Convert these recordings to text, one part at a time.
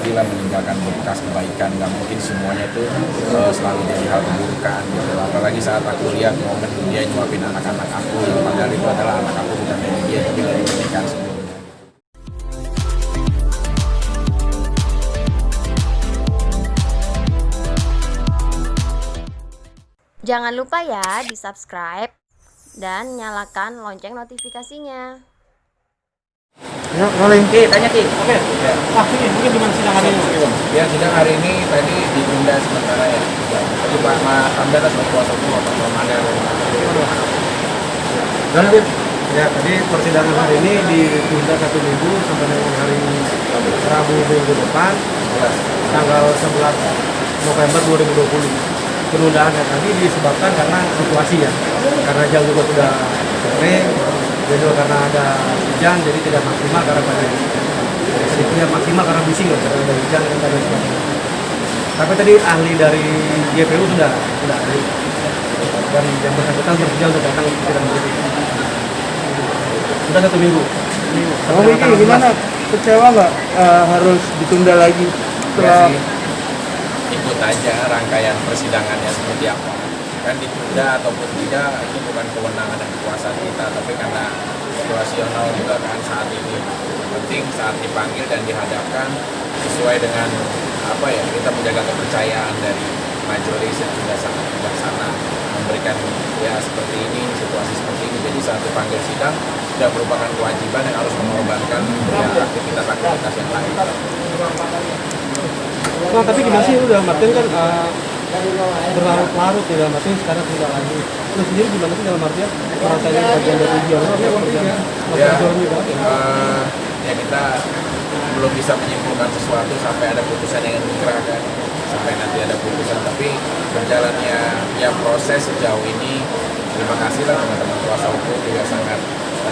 pastilah meninggalkan bekas kebaikan. Nggak mungkin semuanya itu selalu jadi hal keburukan gitu. Apalagi saat aku lihat momen dia nyuapin anak-anak aku yang padahal itu adalah anak aku bukan dari dia tapi dari pernikahan sebelumnya. Jangan lupa ya di-subscribe dan nyalakan lonceng notifikasinya. Ya, rolling. Tanya Ki. Oke. Ya. Ini mungkin gimana sidang hari ini? Ya, sidang hari ini tadi ditunda sementara ya. Tadi Pak Mas Hamdan sebagai kuasa hukum Bapak Ramadan. Ya, tadi persidangan hari ini ditunda 1 minggu sampai dengan hari Rabu minggu depan, tanggal 11 November 2020. Penundaan yang tadi disebabkan karena situasi ya, karena jam juga sudah sore, dan juga karena ada hujan, jadi tidak maksimal karena pada tidak maksimal karena bising loh, karena ada hujan dan sebagainya. Tapi tadi ahli dari GPU sudah ahli, dan yang bersangkutan bersedia untuk datang ke sidang berikut. Sudah 1 minggu. Oh, Miki, gimana? Kecewa nggak harus ditunda lagi setelah Ikut aja rangkaian persidangannya seperti apa. Kan ditunda ataupun tidak itu bukan kewenangan dan kekuasaan kita, tapi karena situasional juga kan saat ini. Yang penting saat dipanggil dan dihadapkan sesuai dengan apa ya, kita menjaga kepercayaan dari majelis yang sudah sangat bijaksana memberikan ya seperti ini, situasi seperti ini. Jadi saat dipanggil sidang sudah merupakan kewajiban yang harus mengorbankan ya, aktivitas yang lain. Nah, tapi gimana sih udah Martin kan berlarut-larut ya, dalam artian sekarang tidak lagi. Lu sendiri gimana sih dalam artian rasanya bagian dari ujian Ya, ya kita belum bisa menyimpulkan sesuatu sampai ada putusan yang inkrah kan, sampai nanti ada putusan. Tapi berjalannya ya proses sejauh ini, terima kasihlah teman-teman kuasa hukum juga sangat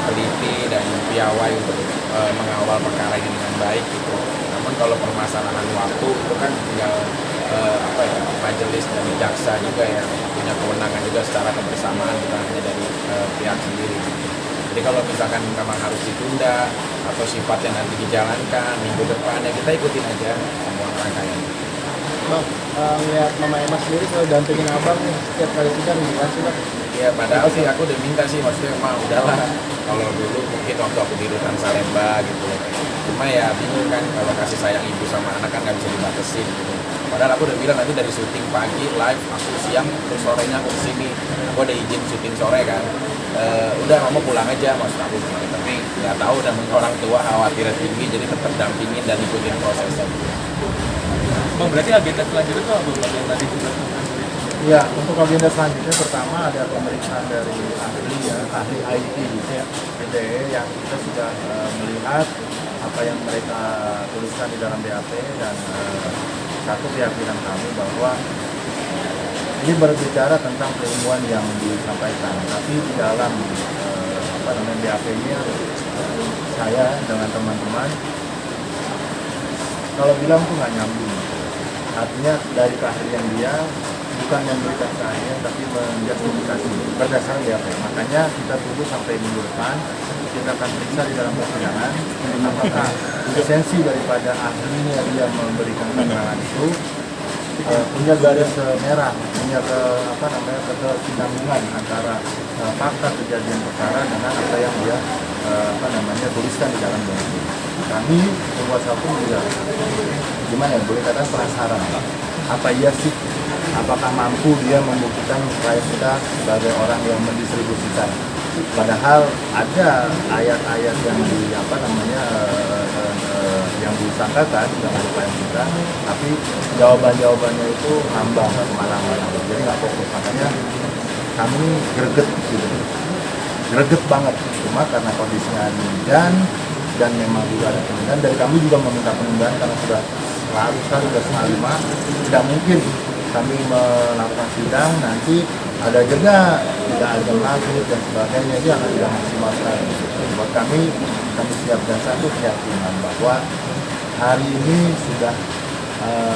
teliti dan piawai untuk mengawal perkara ini dengan baik gitu. Namun kalau permasalahan waktu itu kan tinggal majelis dan jaksa juga yang punya kewenangan juga secara kebersamaan, bukan hanya dari pihak sendiri. Jadi kalau misalkan memang harus ditunda atau sifatnya nanti dijalankan minggu depan, ya kita ikutin aja semua rangkaiannya. Bang, lihat Mama Emma sendiri selalu dampingin abang nih setiap kali sidang gimana sih bang? Ya padahal sih aku udah minta sih, maksudnya mah udahlah, kalau dulu mungkin waktu aku di Rutan Salemba gitu, cuma ya bingung kan kalau kasih sayang ibu sama anak kan nggak bisa dibatasin gitu. Padahal aku udah bilang nanti dari syuting pagi live, aku siang terus sorenya aku kesini, aku ada izin syuting sore kan. Udah kamu pulang aja maksud aku gitu. Tapi nggak tahu, dan orang tua khawatirnya tinggi jadi tetap dampingin dan ikutin prosesnya. Bang, berarti agenda selanjutnya itu apa Bang yang tadi sudah Ya, untuk agenda selanjutnya pertama ada pemeriksaan dari ahli ya, ahli IT ya, ITE yang kita sudah melihat apa yang mereka tuliskan di dalam BAP, dan satu keyakinan kami bahwa ini berbicara tentang keilmuan yang disampaikan, tapi di dalam BAP-nya saya dengan teman-teman kalau bilang tuh nggak nyambung. Artinya dari keahlian dia bukan memberikan keahlian tapi menjustifikasi berdasarkan BAP. Makanya kita tunggu sampai minggu depan, kita akan periksa di dalam persidangan apakah esensi daripada ahlinya dia memberikan keterangan itu punya garis merah, punya kesinambungan antara fakta kejadian perkara dengan apa yang dia tuliskan di dalam BAP. Kami kuasa hukum juga gimana ya, boleh katakan penasaran apa iya sih, apakah mampu dia membuktikan klien kita sebagai orang yang mendistribusikan, padahal ada ayat-ayat yang yang disangkakan dengan klien kita, tapi jawabannya itu ngambang, nggak kemana-mana, jadi nggak fokus. Makanya kami greget gitu, greget banget. Cuma karena kondisinya hujan dan memang juga ada penundaan, dari kami juga meminta penundaan karena sudah larut sekali, sudah 4:30, tidak mungkin kami melakukan sidang nanti ada jeda, tidak ada maghrib dan sebagainya, itu akan tidak maksimal sekali. Buat kami siap, dan satu keyakinan bahwa hari ini sudah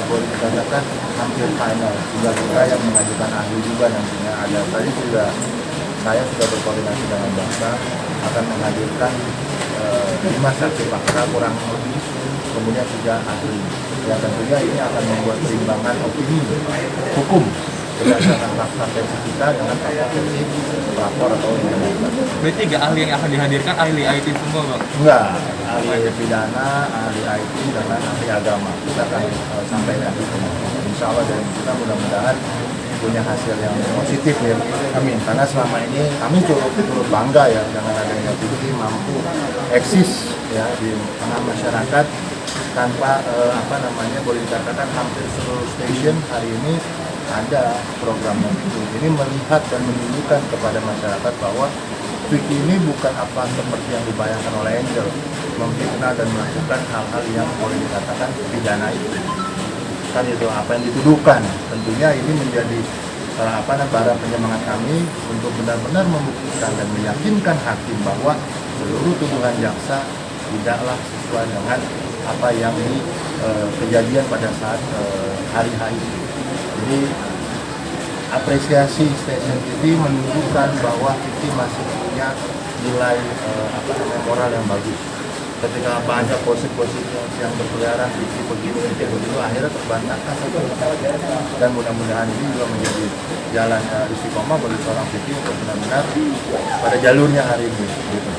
boleh dikatakan hampir final. Tinggal kita yang mengajukan ahli juga nantinya ada. Tadi saya sudah berkoordinasi dengan jaksa akan menghadirkan 5 saksi fakta kurang lebih, kemudian 3 ahli. ya tentunya ini akan membuat perimbangan opini hukum berdasarkan fakta versi kita dengan fakta versi pelapor atau implementer. Berarti 3 ahli yang akan dihadirkan ahli IT semua bang? Enggak, ahli pidana, ahli IT, dengan ahli agama. Kita akan sampaikan itu. Insya Allah, dan kita mudah-mudahan punya hasil yang positif ya. Amin. Karena selama ini kami turut bangga ya dengan adanya TV mampu eksis ya di tengah masyarakat tanpa boleh dikatakan hampir seluruh stasiun hari ini ada programnya itu. Ini melihat dan menunjukkan kepada masyarakat bahwa Vicky ini bukan apa seperti yang dibayangkan oleh Angel, memfitnah dan melakukan hal-hal yang boleh dikatakan pidana itu. Kan itu apa yang dituduhkan. Tentunya ini menjadi bara penyemangat kami untuk benar-benar membuktikan dan meyakinkan hakim bahwa seluruh tuduhan jaksa tidaklah sesuai dengan apa yang kejadian pada saat hari H itu. Jadi apresiasi stasiun TV menunjukkan bahwa Vicky masih punya nilai moral yang bagus. Ketika banyak gosip-gosip yang berkeliaran Vicky begitu, akhirnya terbantahkan. Dan mudah-mudahan ini juga menjadi jalan istiqomah bagi seorang Vicky untuk benar-benar pada jalurnya hari ini. Gitu.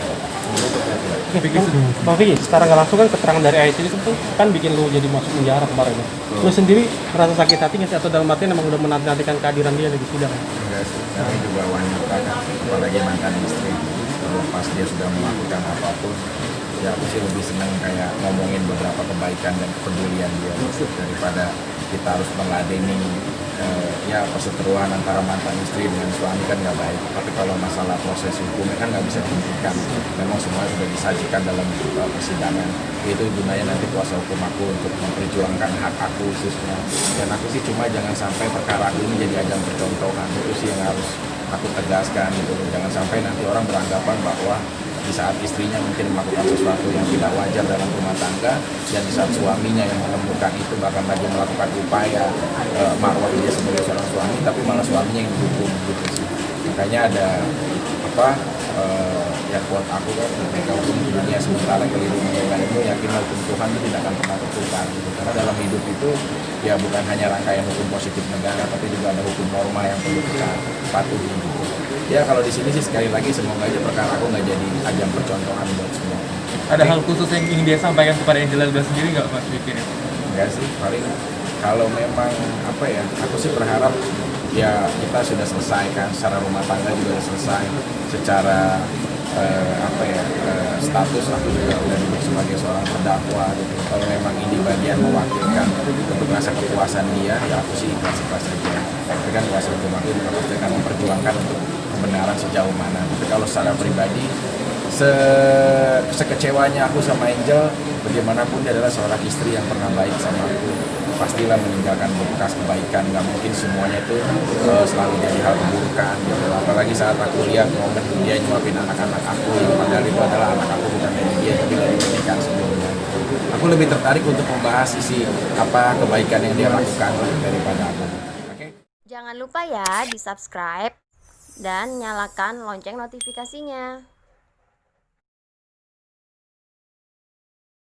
Bang Vicky, secara nggak langsung kan keterangan dari IT itu kan bikin lu jadi masuk penjara kemarin ya. Lu sendiri merasa sakit hati nggak sih, atau dalam artian emang udah menantikan kehadiran dia di sidang? Enggak sih, kami juga wanita kan, apalagi mantan istri. Kalau pas dia sudah melakukan apapun, ya aku sih lebih senang kayak ngomongin beberapa kebaikan dan kepedulian dia daripada kita harus meladeni perseteruan antara mantan istri dengan suami kan nggak baik. Tapi kalau masalah proses hukumnya kan nggak bisa dihentikan. Memang semua sudah disajikan dalam persidangan. Itu gunanya nanti kuasa hukum aku untuk memperjuangkan hak aku khususnya. Dan aku sih cuma jangan sampai perkara aku ini jadi ajang percontohan. Itu sih yang harus aku tegaskan gitu. Jangan sampai nanti orang beranggapan bahwa di saat istrinya mungkin melakukan sesuatu yang tidak wajar dalam rumah tangga, dan di saat suaminya yang menemukan itu bahkan lagi melakukan upaya marwah dia sebagai seorang suami, tapi malah suaminya yang dihukum gitu sih. Makanya ada yang buat aku kan, ketika hukum di dunia sementara keliru menjaga ilmu, yakin hukum Tuhan itu tidak akan pernah tertukar gitu. Karena dalam hidup itu ya bukan hanya rangkaian hukum positif negara, tapi juga ada hukum norma yang perlu kita patuhi gitu. Ya kalau di sini sih sekali lagi semoga aja perkara aku nggak jadi ajang percontohan buat semua. Ada hal khusus yang ingin dia sampaikan kepada Angela Elga sendiri nggak Mas Vicky? Enggak sih, paling kalau memang aku sih berharap ya kita sudah selesaikan secara rumah tangga, juga sudah selesai secara status aku juga udah duduk sebagai seorang terdakwa gitu. Kalau memang ini bagian mewakilkan untuk rasa kepuasan dia, ya aku sih ikhlas-ikhlas saja. Tapi kan kuasa hukum aku juga pasti akan memperjuangkan untuk kebenaran sejauh mana. Tapi kalau secara pribadi, sekecewanya aku sama Angel, bagaimanapun dia adalah seorang istri yang pernah baik sama aku. Pastilah meninggalkan bekas kebaikan, nggak mungkin semuanya itu selalu jadi hal keburukan gitu. Apalagi saat aku lihat momen dia nyuapin anak-anak aku, yang padahal itu adalah anak aku bukan dari dia tapi dari pernikahan sebelumnya gitu. Aku lebih tertarik untuk membahas sisi kebaikan yang dia lakukan daripada aku. Okay? Jangan lupa ya di subscribe dan nyalakan lonceng notifikasinya.